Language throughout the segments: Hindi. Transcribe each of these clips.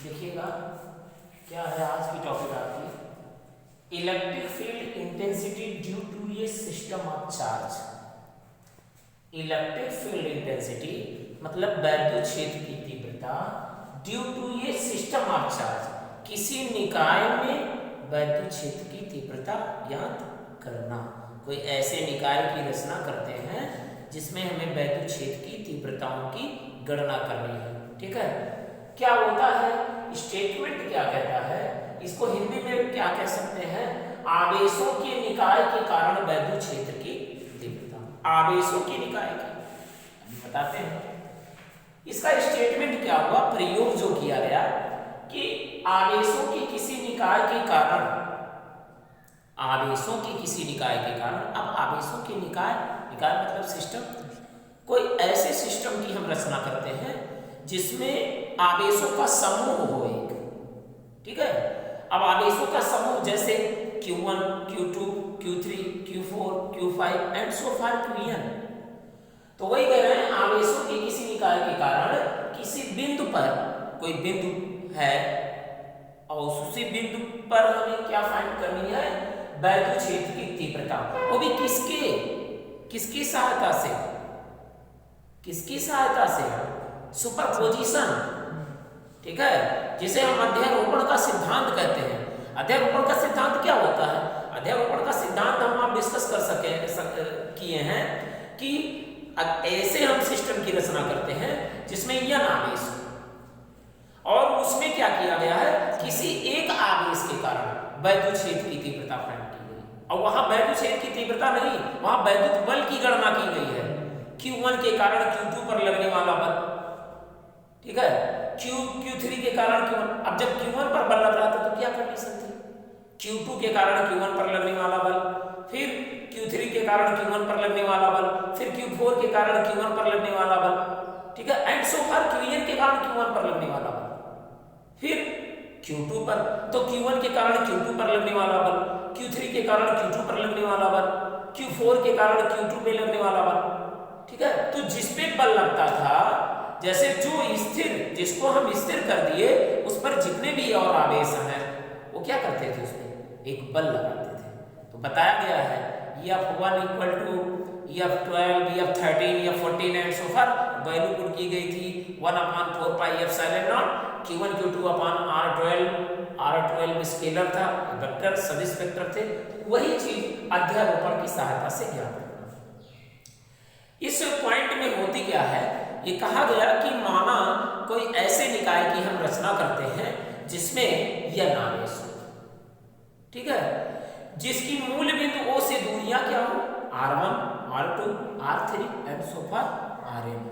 देखिएगा क्या है आज की टॉपिक आपकी, electric field intensity due to a system of charge. Electric field intensity मतलब वैद्युत क्षेत्र की तीव्रता due to a system of charge, किसी निकाय में वैद्युत क्षेत्र की तीव्रता ज्ञात करना। कोई ऐसे निकाय की रचना करते हैं जिसमें हमें वैद्युत क्षेत्र की तीव्रताओं की गणना करनी है। ठीक है, क्या होता है, स्टेटमेंट क्या कहता है, इसको हिंदी में क्या कह सकते हैं, आवेशों के निकाय के कारण वैद्युत क्षेत्र की तीव्रता। आवेशों के निकाय की बताते हैं, इसका स्टेटमेंट क्या हुआ, प्रयोग जो किया गया कि आवेशों के किसी निकाय के कारण, आवेशों के किसी निकाय के कारण, अब आवेशों के निकाय, निकाय मतलब सिस्टम, कोई ऐसे सिस्टम की हम रचना करते हैं जिसमें आवेशों का समूह हो एक। ठीक है, अब आवेशों का समूह जैसे Q1, Q2, Q3, Q4, Q5 and so far Qn। तो वही कह रहे हैं, आवेशों के किसी निकाय के कारण किसी बिंदु पर, कोई बिंदु है और उसी बिंदु पर हमें क्या फाइंड करनी है, वैद्युत क्षेत्र की तीव्रता। वो भी किसकी सहायता से, किसकी सहायता से, सुपरपोजिशन। ठीक है, जिसे हम अध्यारोपण का सिद्धांत कहते हैं। अध्यारोपण का सिद्धांत क्या होता है, अध्यारोपण का सिद्धांत हम आप डिस्कस किए हैं कि ऐसे हम सिस्टम की रचना करते हैं जिसमें यन आवेश हो और उसमें क्या किया गया है, किसी एक आवेश के कारण वैद्युत क्षेत्र की तीव्रता फाइंड की गई। और वहां वैद्युत क्षेत्र की तीव्रता नहीं, वहां वैद्युत बल की गणना की गई है। Q1 के कारण Q2 पर लगने वाला बल, ठीक है, Q3 के कारण Q1। अब जब Q1 पर बल लग रहा था तो क्या कंडीशन थी, Q2 के कारण Q1 पर लगने वाला बल, फिर Q3 के कारण Q1 पर लगने वाला बल, फिर Q4 के कारण Q1 पर लगने वाला बल, ठीक है, एंड सो फार Qn के कारण Q1 पर लगने वाला बल, फिर Q2 पर, तो Q1 के कारण Q2 पर लगने वाला बल, Q3 के कारण Q2 पर लगने वाला बल, Q4 के कारण Q2 पे लगने वाला बल। ठीक है, तो जिस पे बल लगता था, जैसे जो स्थिर, जिसको हम स्थिर कर दिए, उस पर जितने भी और आवेश हैं वो क्या करते थे, उसमें एक बल लगाते थे। तो बताया गया है F1 equal to F12, F13, F14 and so far, value put की गई थी 1/4 pi epsilon naught Q1 Q2 upon R12 scalar था, वेक्टर सदिश वेक्टर थे। वही चीज अध्यारोपण की सहायता से ज्ञात करना। इस पॉइंट में होती क्या है, ये कहा गया कि माना कोई ऐसे निकाय की हम रचना करते हैं जिसमें यह आवेश हो, ठीक है, जिसकी मूल बिंदु O से दूरियां क्या हो, R1, R2, R3 and so far Rn।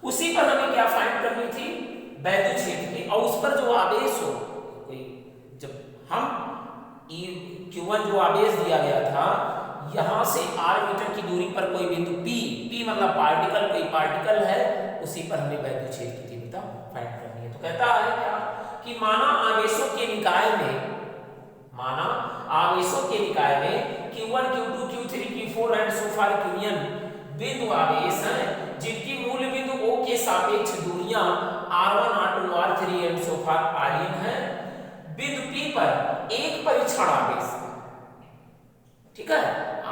उसी पर हमें क्या फाइंड करनी थी, वैद्युत क्षेत्र की, और उस पर जो आवेश हो, कोई जब हम Q1 जो आवेश दिया गया था, यहां से R मीटर की दूरी पर कोई बिंदु P मतलब पार्टिकल, कोई पार्टिकल है, उसी पर हमें वैद्युत क्षेत्र की तीव्रता फाइंड करनी है। तो कहता है क्या कि माना आवेशों के निकाय में, माना आवेशों के निकाय में Q1, Q2, Q3, Q4 and so far Qn बिंदु आवेश हैं जिनकी मूल बिंदु O के सापेक्ष दूरियां R1, R2, R3 and so far Rn है। बिंदु P पर एक परीक्षण आवेश, ठीक है,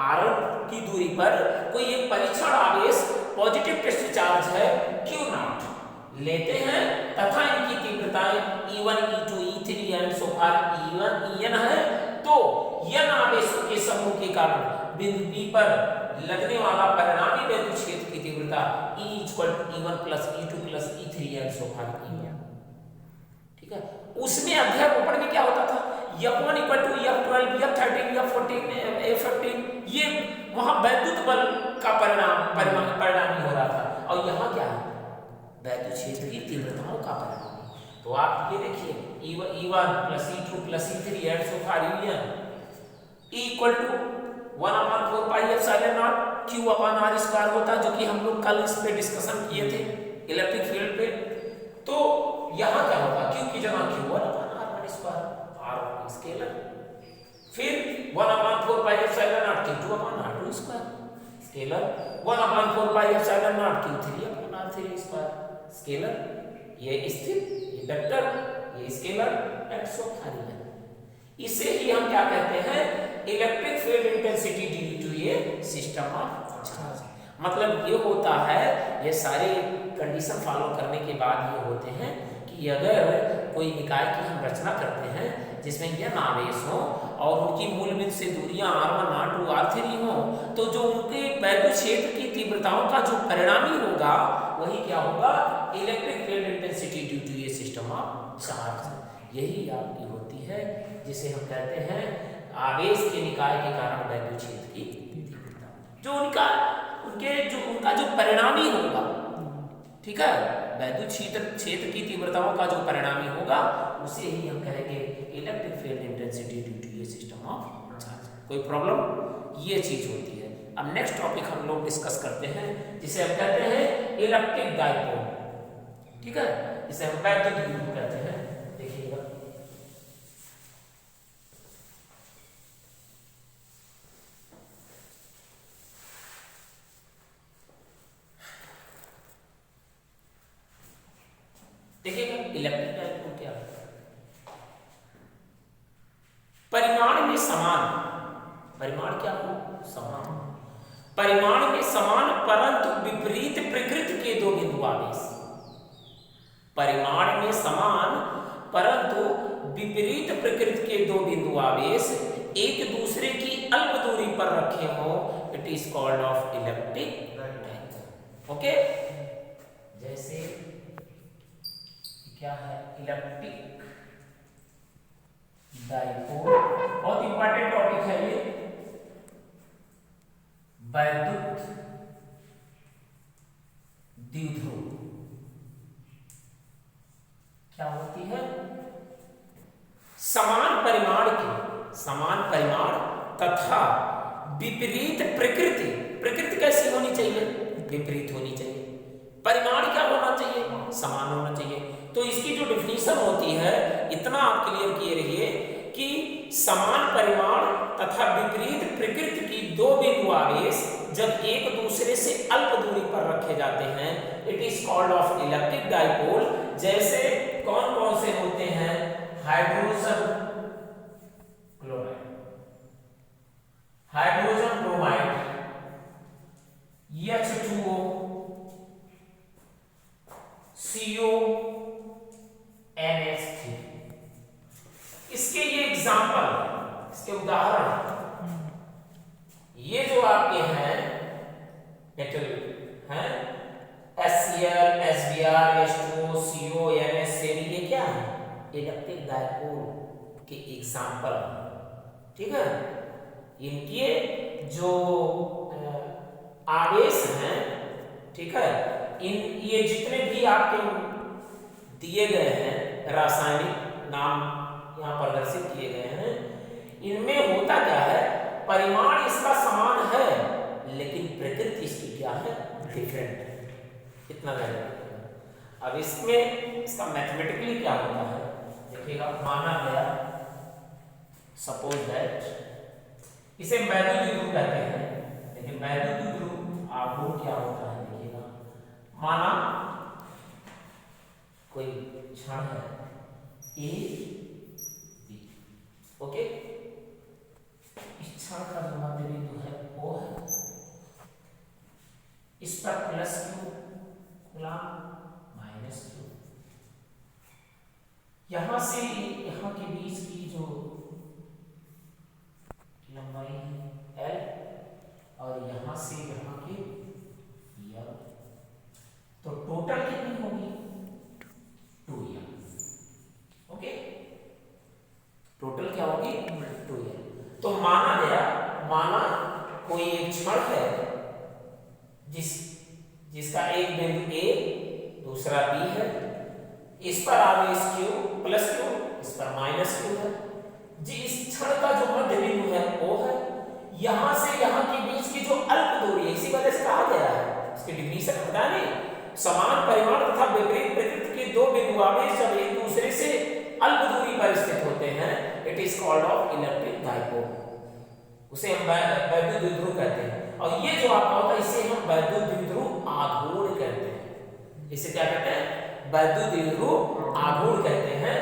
R की दूरी पर कोई एक परीक्षण आवेश पॉजिटिव टेस्ट चार्ज है Q0 लेते हैं तथा इनकी तीव्रताएं E1, E2, E3 and so far E1, En है। तो यन आवेशों के समूह के कारण बिंदु P पर लगने वाला परिणामी वैद्युत क्षेत्र की तीव्रता E1 plus E2 plus E3 and so far E1। ठीक है, उसमें अध्यारोपण में क्या होता था, F1 equal to F12, F13, F14, F15, ये वहां वैद्युत बल का परिणामी हो रहा था, और यहाँ क्या है, वैद्युत क्षेत्र की तीव्रताओं का परिणाम। तो आप ये देखिए E1 plus E2 plus E3 and so far En equal to 1/4 pi epsilon naught Q upon R square होता है, जो कि हम लोग कल इस पे डिस्कशन किए थे इलेक्ट्रिक फील्ड पे। तो यहाँ क्या होगा, Q की जगह Q1 upon R1 square, R1 scalar, फिर 1/4 pi epsilon not Q2 upon R2 square scalar, 1/4 pi epsilon not Q3 upon R3 square scalar, ये स्थिर, ये वेक्टर, ये स्केलर, एक्स ऑफ है। इसे ही हम क्या कहते हैं, electric field intensity due to ये सिस्टम ऑफ चार्ज। मतलब ये होता है, ये सारे कंडीशन फॉलो करने के बाद ये होते हैं कि अगर कोई निकाय की हम रचना करते हैं जिसमें यह आवेश हो और उनकी मूल बिंदु से दूरियां r1, r2, r3 हो, तो जो उनके वैद्युत क्षेत्र की तीव्रताओं का जो परिणामी होगा वही क्या होगा, electric field intensity due to ये सिस्टम ऑफ चार्ज। यही आपकी होती है जिसे हम कहते हैं आवेश के निकाय के कारण वैद्युत क्षेत्र की तीव्रता, जो उनका जो परिणामी होगा, ठीक है, वैद्युत क्षेत्र की तीव्रताओं का जो परिणामी होगा उसे ही हम कहेंगे electric field intensity due to ये सिस्टम ऑफ चार्ज। कोई प्रॉब्लम, ये चीज होती है। अब नेक्स्ट टॉपिक हम लोग डिस्कस करते हैं जिसे हम कहते हैं इलेक्ट्रिक डाइपोल, ठीक है, जिसे हम वैद्युत द्विध्रुव कहते हैं। देखिएगा, देखिएगा इलेक्ट्रिक डाइपोल क्या है, परिमाण में समान, परिमाण क्या हो, समान, परिमाण में समान परंतु विपरीत प्रकृति के दो बिंदु आवेश, परिमाण में समान परंतु विपरीत प्रकृति के दो बिंदु आवेश एक दूसरे की अल्प दूरी पर रखे हो, it is called off electric dipole. Okay, जैसे क्या है इलेक्ट्रिक डाइपोल, बहुत इंपॉर्टेंट टॉपिक है ये, वैद्युत द्विध्रुव क्या होती है, समान परिमाण तथा विपरीत प्रकृति, प्रकृति कैसी होनी चाहिए, विपरीत होनी चाहिए, परिमाण क्या होना चाहिए, समान होना चाहिए। तो इसकी जो डिफिनीशन होती है, इतना आप क्लियर किए रहिए कि समान परिमाण तथा विपरीत प्रकृति की दो बिंदु आवेश जब एक दूसरे से अल्प दूरी पर रखे जाते हैं, it is called off electric dipole. जैसे कौन कौन से होते हैं, hydrogen chloride, hydrogen bromide, H2O, CO, NH3। इसके ये एग्जाम्पल, इसके उदाहरण, ये जो आपके हैं मेटल हैं, HCl, HBr, H2O, CO, NH3, ये क्या है, इलेक्ट्रिक डाइपोल के एग्जाम्पल, ठीक है। इनके जो आवेश हैं, ठीक है, ये जितने भी आपके दिए गए हैं रासायनिक नाम यहाँ प्रदर्शित किए गए हैं, इनमें होता क्या है, परिमाण इसका समान है लेकिन प्रकृति इसकी क्या है, डिफरेंट है। इतना ध्यान रखिएगा। अब इसमें इसका मैथमेटिकली क्या होता है, देखिएगा, माना गया सपोज दैट, इसे वैद्युत द्विध्रुव कहते हैं, लेकिन वैद्युत द्विध्रुव आघूर्ण क्या होता है, देखिएगा, माना कोई क्षण है ए बी, ओके, इस क्षण का जो मध्य बिंदु है वो है, इस पर प्लस क्यू गुलाम माइनस क्यू, यहां से यहां के बीच की जो लंबाई है एल और यहां से यहां की एल, तो टोटल कितनी होगी, 2l, ओके, टोटल क्या होगी, 2l। तो माना गया, माना कोई एक क्षण है जिसका एक बिंदु A दूसरा B है, इस पर आवेश Q प्लस Q, इस पर माइनस Q है, जिस क्षण का जो मध्य बिंदु है O है, यहां से यहां के बीच की जो अल्प दूरी है, इसी वजह से कहा गया है, इसकी डिफिनीशन बता नहीं, समान परिमाण तथा विपरीत प्रकृति के दो बिंदु आवेश जब एक दूसरे से अल्प दूरी पर स्थित होते हैं, it is called off electric dipole, उसे हम वैद्युत द्विध्रुव कहते हैं। और ये जो आपका होता है, इसे हम वैद्युत द्विध्रुव आघूर्ण कहते हैं, इसे क्या कहते हैं? वैद्युत द्विध्रुव आघूर्ण कहते हैं।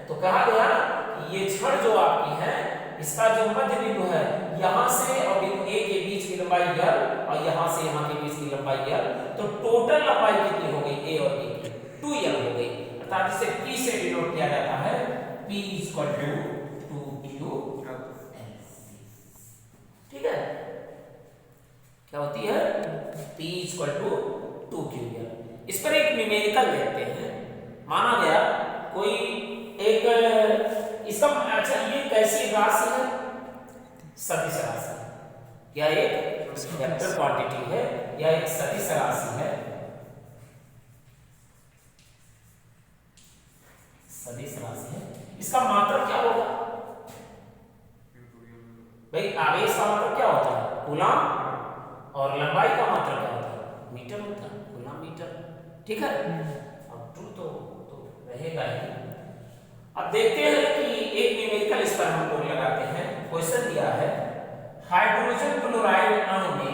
तो कहा गया कि ये छड़ जो आपकी है, इसका जो मध्य बिंदु है, यहां से और बिंदु ए के बीच की लंबाई l और यहां से यहां के बीच की लंबाई l, तो टोटल लंबाई कितनी हो गई ए और बी की? 2l हो गई। अर्थात इसे p से डिनोट किया जाता है, p = 2ql। ठीक है, क्या होती है? p = 2ql। इस पर एक न्यूमेरिकल लेते हैं। माना गया कोई एक इसका, अच्छा ये कैसी राशि है? सदिश राशि है या एक वेक्टर क्वांटिटी है या एक सदिश राशि है? सदिश राशि है। इसका मात्रक क्या होगा भाई? आवेश का मात्रक क्या होता है? कूलम। और लंबाई का मात्रक क्या होता है? मीटर होता है, कूलम मीटर। ठीक है, अब ट्रू तो रहेगा ही। अब देखते हैं कि एक न्यूमेरिकल इस पर हम लोग लगाते हैं। क्वेश्चन दिया है, हाइड्रोजन क्लोराइड अणु में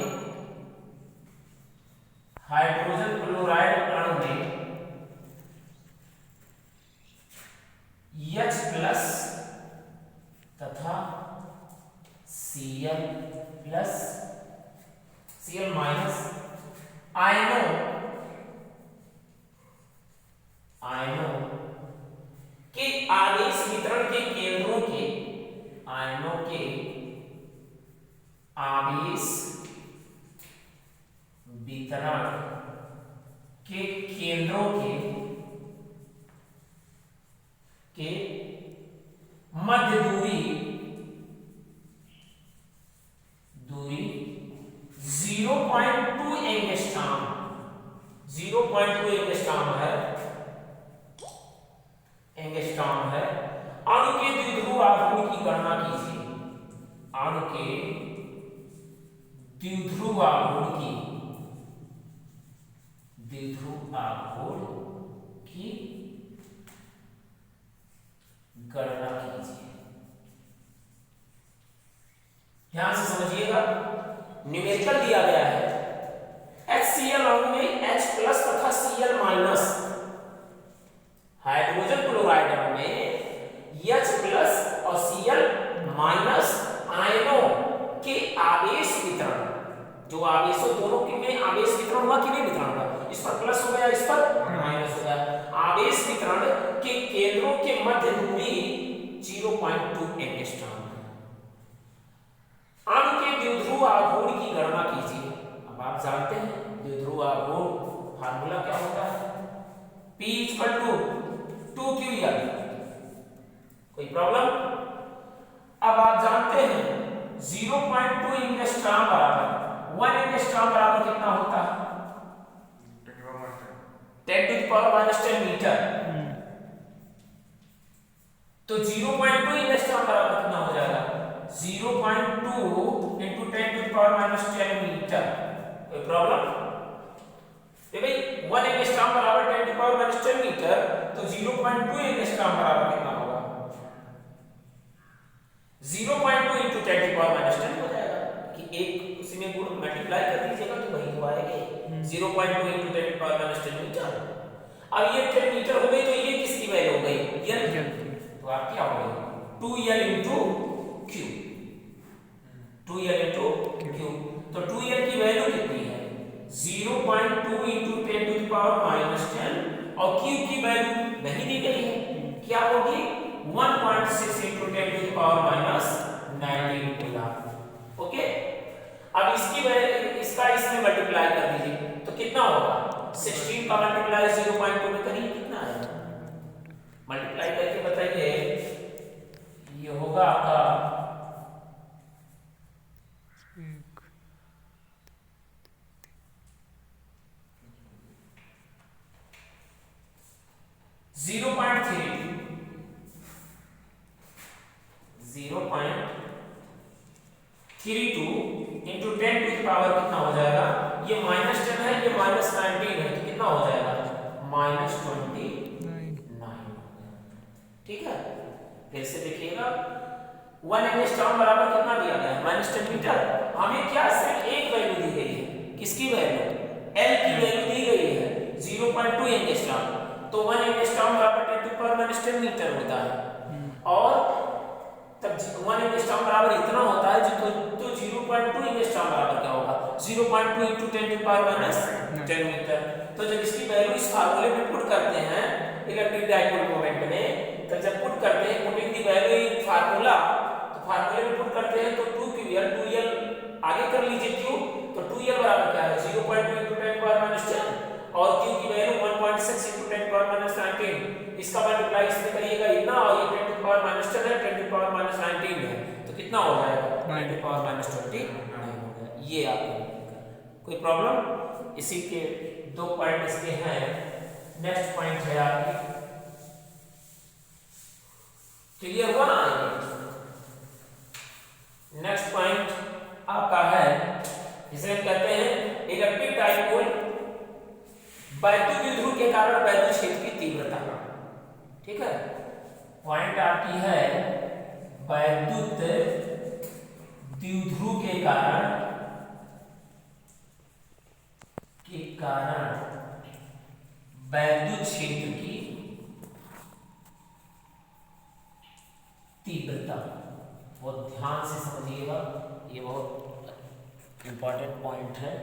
H+ तथा Cl- आयनों के आवेश वितरण के केंद्रों के, आयनों के आवेश वितरण के केंद्रों के मध्य दूरी 0.2 एंगस्ट्रॉम, 0.2 एंगस्ट्रॉम है। अणु के द्विध्रुव आघूर्ण की गणना कीजिए। अणु के द्विध्रुव आघूर्ण की गणना कीजिए। ध्यान से समझिएगा, न्यूमेरिकल दिया गया है। HCl अणु में H+ तथा Cl-, हाइड्रोजन क्लोराइड अणु में H+ और Cl- आयनों के आवेश वितरण, जो आवेशों दोनों के में आवेश वितरण हुआ कि नहीं वितरण हुआ? इस पर प्लस हो गया, इस पर माइनस हो गया। आवेश वितरण के केंद्रों के मध्य दूरी 0.2 एंगस्ट्रॉम है। अणु के द्विध्रुव आघूर्ण की गणना कीजिए। अब आप जानते हैं द्विध्रुव आघूर्ण फार्मूला क्या होता है? P = 2ql। कोई प्रॉब्लम? अब आप जानते हैं 0.2 एंगस्ट्रॉम बराबर 1 एंगस्ट्रॉम बराबर कितना होता है? 10⁻⁻10 मीटर। तो 0.2 एंगस्ट्रॉम बराबर कितना हो जाएगा? 0.2 × 10⁻⁻10 मीटर। कोई प्रॉब्लम? भाई 1 एंगस्ट्रॉम बराबर 10⁻⁻10 मीटर, तो 0.2 एंगस्ट्रॉम बराबर कितना होगा? 0.2 × 10⁻⁻10 हो जाएगा कि एक उसी में गुण मल्टीप्लाई कर दीजिएगा तो वही हो आएगा 0.2 × 10⁻⁻10 मीटर। अब ये 10 मीटर हो गई, तो ये किसकी वैल्यू हो गई? L। तो आप क्या हो गई? 2L × Q। 2L × Q। तो 2L की वैल्यू कितनी है? 0.2 × 10⁻⁻10 और Q की वैल्यू नहीं दी गई है, क्या होगी? 1.6 × 10⁻⁻19 कूलम। ओके, अब इसका इसमें मल्टीप्लाई कर दीजिए तो कितना होगा? 16 का मल्टीप्लाई 0.2 में करिए, कितना आएगा? मल्टीप्लाई करके बताइए। ये होगा आपका 0.32 into 10 टू द पावर कितना हो जाएगा? ये -10 है, ये -19 है, तो कितना हो जाएगा? -29। ठीक है, फिर से देखिएगा 1 एंगस्ट्रॉम बराबर कितना दिया गया है? -10 मीटर। हमें क्या सिर्फ एक वैल्यू दी गई है, किसकी वैल्यू? L की वैल्यू दी गई है 0.2 एंगस्ट्रॉम, तो 1 एंगस्ट्रॉम बराबर 10⁻⁻⁰ मीटर होता है, और तब 1 एंगस्ट्रॉम बराबर इतना होता है तो 0.2 एंगस्ट्रॉम बराबर क्या होगा, 0.2 × 10⁻⁻10 मीटर। तो जब इसकी वैल्यू इस फार्मूले में पुट करते हैं इलेक्ट्रिक डाइपोल मोमेंट में, तो जब पुट करते हैं putting the value in formula, तो फार्मूले में पुट करते हैं तो 2ql आगे कर लीजिए q, तो 2l बराबर क्या है 0.2 × 10⁻⁻10 और q की वैल्यू 1.6 × 10⁻⁻19, इसका मल्टीप्लाई इसमें करिएगा इतना, और ये 10⁻⁻10 है 10⁻⁻19 है, तो कितना हो जाएगा 10⁻⁻20। ये आपको कोई प्रॉब्लम, इसी के 2 पॉइंट इसके हैं। नेक्स्ट पॉइंट है आपकी, क्लियर हुआ ना। नेक्स्ट पॉइंट आपका है, इसे हम कहते हैं इलेक्ट्रिक डाइपोल वैद्युत द्विध्रुव के कारण वैद्युत क्षेत्र की तीव्रता। ठीक है, पॉइंट आपकी है वैद्युत द्विध्रुव के कारण वैद्युत क्षेत्र की तीव्रता। बहुत ध्यान से समझिएगा, ये बहुत इंपॉर्टेंट पॉइंट है।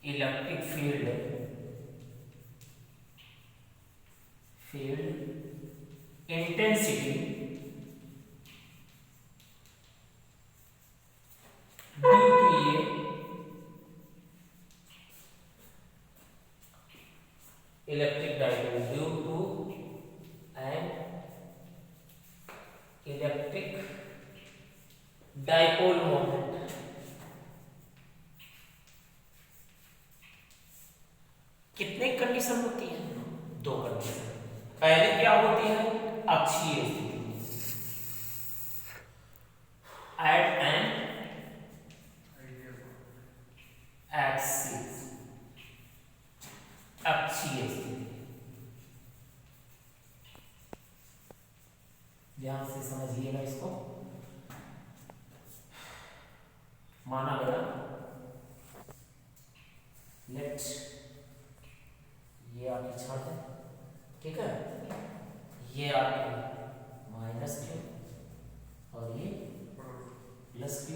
Electric field intensity due to ये electric dipole, due to an electric dipole moment. कितने कंडीशन होती है, 2 कंडीशन। पहली क्या होती है, अक्षीय स्थिति, एट एन एक्सिस, अक्षीय स्थिति। ध्यान से समझिएगा इसको। माना गया लेट ये आपकी छड़ है, ठीक है, ये आपकी -q और ये +q,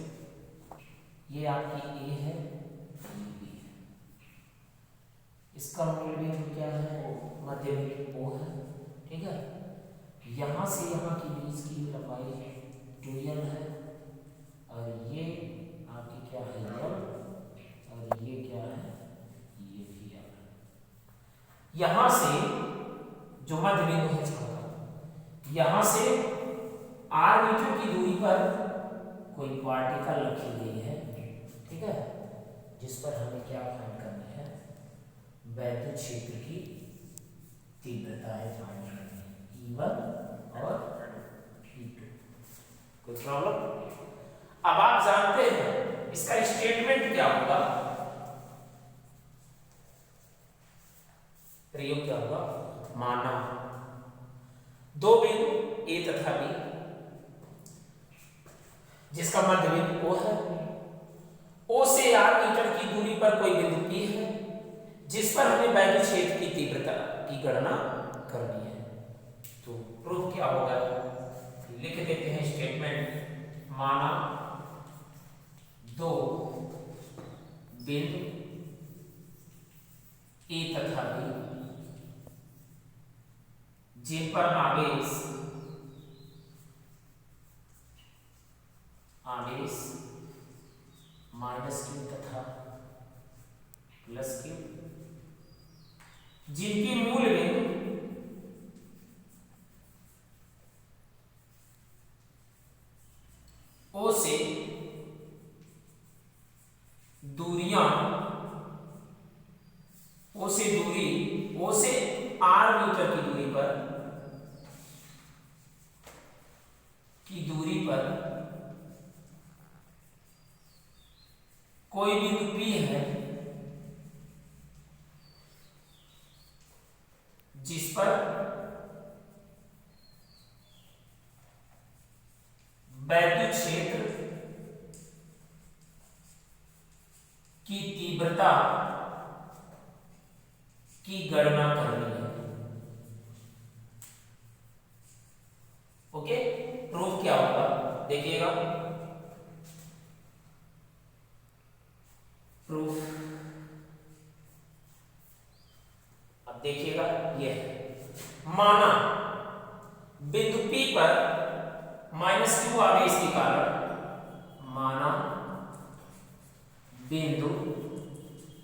ये आपकी a है, ये b है। इसका मूल बिंदु क्या है, मध्य बिंदु O है। ठीक है, यहां से यहां की बीच की लंबाई 2l है, और ये आपकी क्या है l, और ये क्या है, ये भी l। यहां से जो मध्य बिंदु है छड़ का, यहां से r मीटर की दूरी पर कोई पार्टिकल रखी गई है, ठीक है, जिस पर हमें क्या फाइंड करनी है, वैद्युत क्षेत्र की तीव्रताएं फाइंड करनी है, E1 और E2। कोई प्रॉब्लम? अब आप जानते हैं इसका स्टेटमेंट क्या होगा, प्रयोग क्या होगा। माना 2 बिंदु A तथा B, जिसका मध्य बिंदु O है, O से r मीटर की दूरी पर कोई बिंदु P है, जिस पर हमें वैद्युत क्षेत्र की तीव्रता की गणना करनी है। तो प्रूफ क्या होगा, लिख देते हैं स्टेटमेंट। माना 2 बिंदु A तथा B, जिन पर आवेश -q तथा +q, जिनकी मूल बिंदु O से दूरियां, O से r मीटर की दूरी पर कोई बिंदु P है, जिस पर वैद्युत क्षेत्र की तीव्रता की गणना करनी है। ओके, प्रूफ क्या होगा देखिएगा। प्रूफ अब देखिएगा, ये माना बिंदु P पर -q आवेश के कारण, माना बिंदु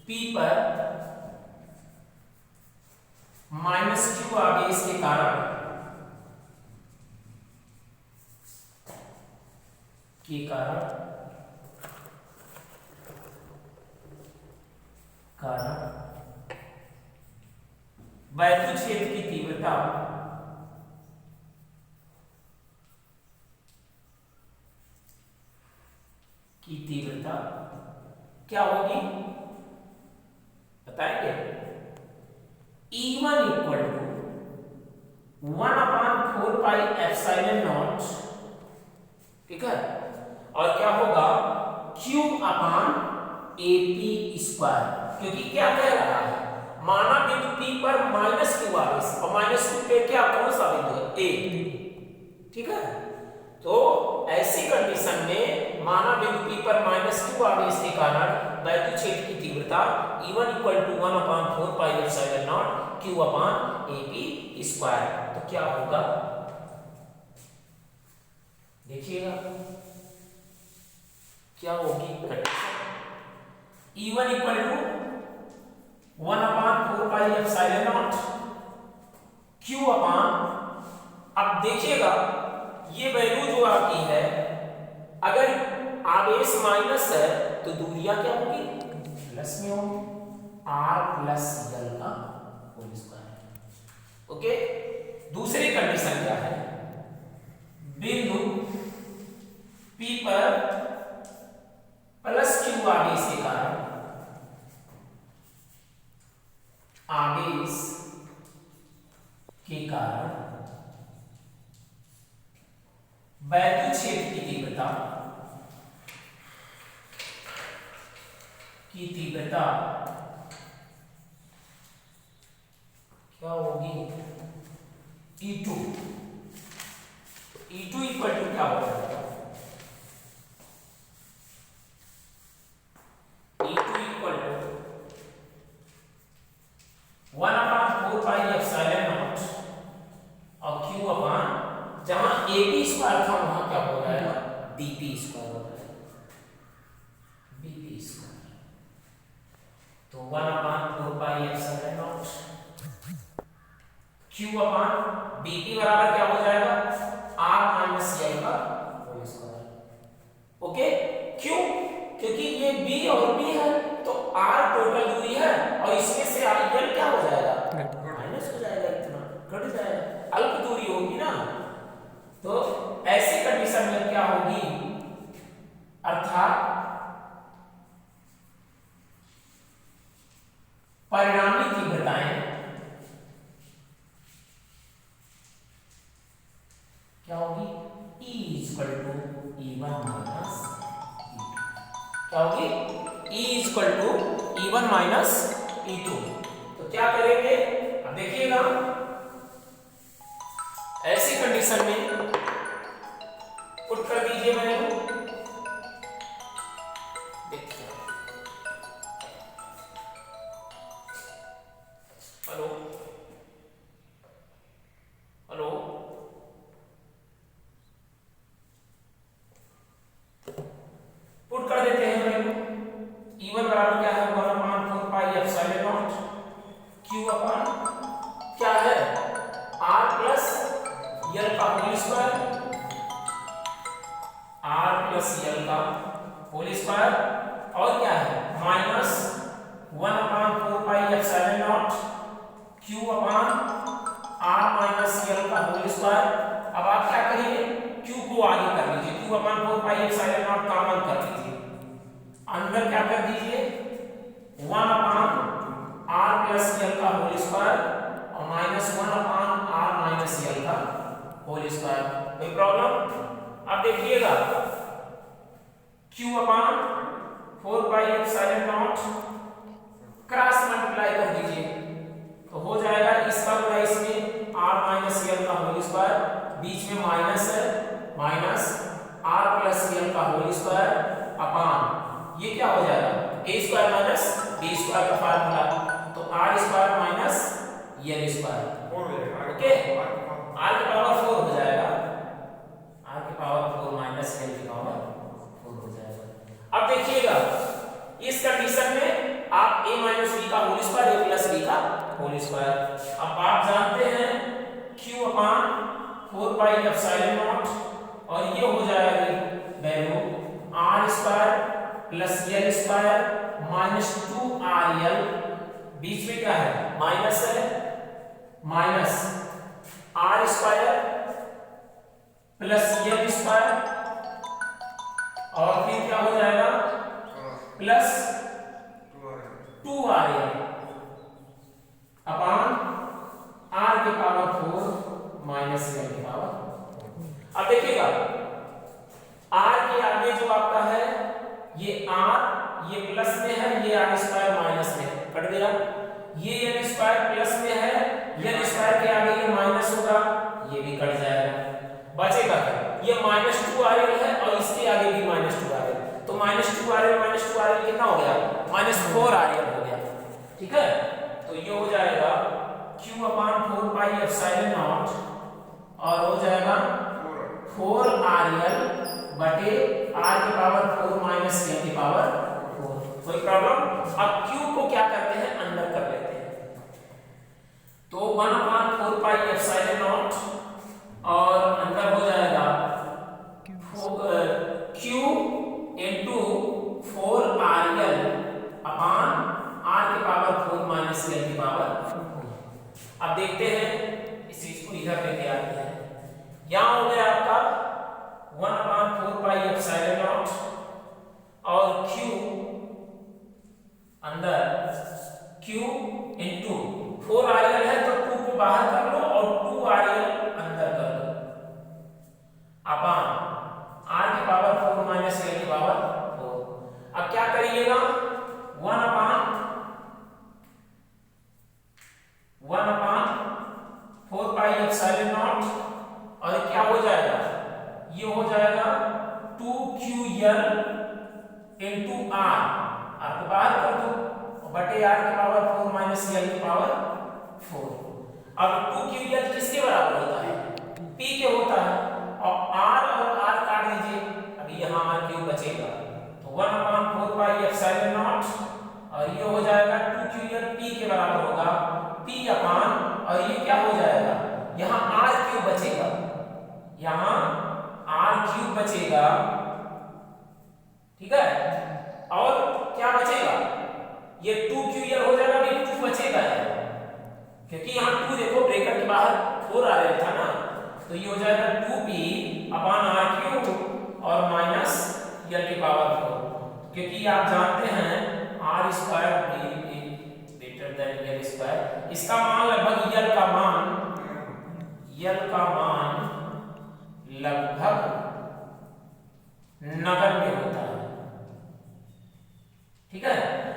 P पर -q आवेश के कारण वैद्युत क्षेत्र की तीव्रता क्या होगी बताएंगे। E1 = 1/4πε0, ठीक है, और क्या होगा Q/AP², क्योंकि क्या कह रहा है, माना बिंदु P पर -q आवेश, और -q पे क्या कौन सा बिंदु है, A, ठीक है। तो ऐसी कंडीशन में माना बिंदु P पर -q आवेश के कारण वैद्युत क्षेत्र की तीव्रता E1 = 1/4πε0 Q/AP²। तो क्या होगा देखिएगा, क्या होगी कंडीशन। E1 = 1/4πε0 Q/, अब देखिएगा ये वैल्यू जो आपकी है, अगर आवेश माइनस है तो दूरियां क्या होगी, प्लस में होगी, R+L का होल स्क्वायर। ओके, दूसरी कंडीशन क्या है, बिंदु P पर +q आवेश के कारण वैद्युत क्षेत्र की तीव्रता क्या होगी, E2 इक्वल टू क्या होगा, E2 इक्वल टू 1/4πε0 और Q अपान, जहां AP² था वहां क्या हो जाएगा, BP² हो जाएगा, BP²। तो 1/4πε0 Q अपान BP बराबर क्या हो जाएगा, R-L का होल स्क्वायर। ओके, क्यों, क्योंकि ये B और B है तो R टोटल दूरी है, और इसमें से L क्या हो जाएगा, माइनस हो जाएगा, इतना घट जाएगा, अल्प दूरी होगी ना। तो ऐसी कंडीशन में क्या होगी, अर्थात परिणामी तीव्रताएं क्या होगी, E = E1 - E2, क्या होगी, E = E1 - E2। तो क्या करेंगे, अब देखिएगा ऐसी कंडीशन में पुट कर दीजिए वैल्यू, देखिए, हेलो हेलो, पुट कर देते हैं वैल्यू। E1 बराबर क्या है, 1/4πε0 Q अपान क्या है, R+L का होल स्क्वायर, R+L का होल स्क्वायर, और क्या है -1/4πε0 Q अपान R-L का होल स्क्वायर। अब आप क्या करिए, Q को आगे कर लीजिए, Q/4πε0 कॉमन कर लीजिए, अंदर क्या कर दीजिए, 1/R+L का होल स्क्वायर और -1/R-L का होल स्क्वायर। कोई प्रॉब्लम, अब देखिएगा Q/4πε0 क्रॉस मल्टीप्लाई कर दीजिए, फार्मूला, तो R square minus L square, okay, R की पावर 4 हो जाएगा, आर की पावर 4 माइनस यल की पावर 4 हो जाएगा। अब देखिएगा इस कंडीशन में आप a माइनस b का whole square a plus b का होल स्क्वायर, अब आप जानते हैं q upon 4 pi epsilon naught और ये हो जाएगी value r square plus L square minus 2rl, बीच में क्या है माइनस है, minus r square plus L square और फिर क्या हो जाएगा प्लस 2rl अपान r के पावर 4 माइनस यल के पावर। अब देखिएगा r के आगे जो आपका है ये r, ये प्लस में है, ये r स्क्वायर माइनस में कट गया, ये यल स्क्वायर प्लस में है, यल स्क्वायर के आगे ये माइनस होगा, ये भी कट जाएगा, बचेगा क्या ये माइनस 2rl है और इसके आगे भी माइनस 2rl, तो माइनस 2rl कितना हो गया माइनस 4rl हो गया, ठीक है। तो ये हो जाएगा q upon 4 pi epsilon naught और हो जाएगा 4rl बटे r की पावर 4 माइनस l की पावर 4। कोई प्रॉब्लम? अब q को क्या करते हैं अंदर कर लेते हैं, तो 1 अपान 4 पाई एप्सिलॉन नॉट और अंदर हो जाएगा q इंटू 4rl अपान r की पावर 4 माइनस l की पावर 4। अब देखते हैं इस चीज को इधर लेके आते हैं, यहां हो गया आपका 1 अपान 4 पाई एप्सिलॉन नॉट और q अंदर q इंटू 4rl है तो 2 को बाहर कर लो और 2rl अंदर कर लो अपान r की पावर 4 माइनस l की पावर 4। अब क्या करिएगा 1 अपान 4 पाई एप्सिलॉन नॉट और क्या हो जाएगा ये हो जाएगा 2ql इंटू r, r को बाहर कर दो बटे r की पावर 4 माइनस l की पावर 4। अब 2ql किसके बराबर होता है p के होता है और r काट दीजिए, अभी यहाँ हमारा q बचेगा, तो 1 अपान 4 पाई एप्सिलॉन नॉट और ये हो जाएगा 2ql p के बराबर होगा p अपान और ये क्या हो जाएगा यहाँ r क्यूब बचेगा, यहाँ r क्यूब बचेगा, ठीक है, और क्या बचेगा ये 2ql हो जाएगा, अभी 2 बचेगा क्योंकि यहाँ 2 देखो ब्रैकेट के बाहर 4 आ रहा था ना, तो ये हो जाएगा 2p अपान r क्यूब और माइनस यल की पावर 4, क्योंकि आप जानते हैं r स्क्वायर ग्रेटर देन यल स्क्वायर, इसका मान लगभग यल का मान लगभग नगण्य होता है, ठीक है।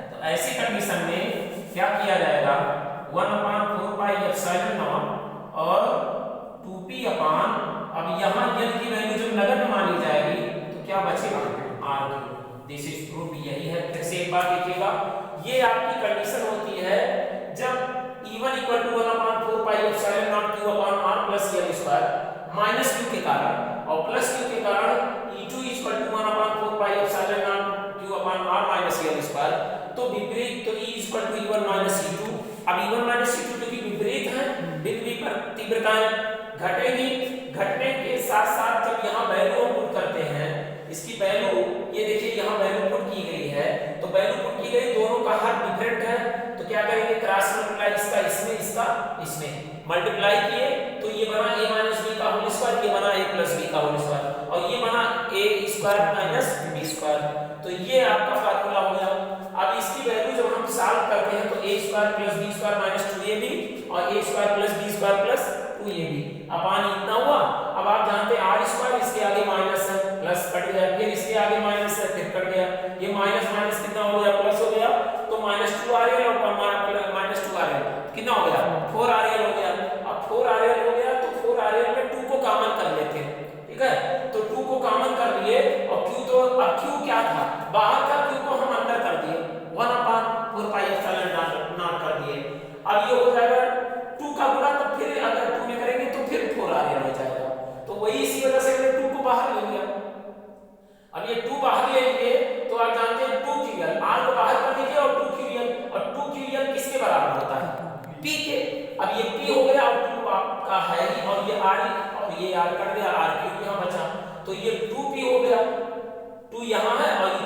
तो ऐसी कंडीशन में क्या किया जाएगा 1 अपान 4 पाई एप्सिलॉन नॉट और 2p अपान, अब यहाँ यल की वैल्यू जो नगण्य मानी जाएगी तो क्या बचेगा r। दिस इज प्रूफ, यही है। फिर से एक बार देखिएगा, ये आपकी कंडीशन होती है जब E1 equal to 1 upon 4 pi epsilon naught q upon r plus L square minus q के कारण और प्लस q के कारण E2 equal to 1 upon 4 pi epsilon naught q upon r minus L square, तो विपरीत, तो E equal to E1 minus E2। अब E1 माइनस E2 क्योंकि विपरीत है, विपरीत पर तीव्रताएं घटेगी, घटने के साथ साथ जब यहाँ वैल्यू पुट करते हैं, इसकी वैल्यू ये देखिए यहाँ वैल्यू पुट की गई है, तो वैल्यू पुट की गई, दोनों का हर डिफरेंट है, तो क्या करेंगे क्रॉस मल्टीप्लाई इसका इसमें, इसका इसमें मल्टीप्लाई किए तो ये बना a माइनस b का होल स्क्वायर, ये बना a प्लस b का होल स्क्वायर और ये बना a square minus b square, तो ये आपका फार्मूला हो गया। अब इसकी वैल्यू जब हम सॉल्व करते हैं तो a square plus b square minus 2ab और a square plus b square plus 2ab अपान इतना हुआ। अब आप जानते हैं r स्क्वायर इसके आगे माइनस है, प्लस कट गया, फिर इसके आगे माइनस है, फिर कट गया, ये माइनस माइनस कितना हो गया प्लस हो गया, तो माइनस 2rl और माइनस 2rl कितना हो गया 4rl हो गया। अब 4rl हो गया तो 4rl में 2 को कॉमन कर लेते हैं, ठीक है, तो 2 को कॉमन कर लिए और q, तो अब q क्या था बाहर का, q को हम अंदर कर दिए 1 अपान 4 पाई एप्सिलॉन नॉट अब ये हो जाएगा 2 का गुणा, तो फिर अगर 2 में करेंगे तो फिर 4r हो जाएगा। तो वही इसी वजह से हमने 2 को बाहर ले लिया। अब ये 2 बाहर ले लिए तो आप जानते हैं 2 की रियल, r को बाहर कर दीजिए और 2 की रियल, और 2 की रियल किसके बराबर होता है? p के। अब ये p हो गया और 2 आपका है ही, और ये r, और ये r कट गया, r क्यूब यहाँ बचा, तो ये 2p हो गया, 2 यहाँ है और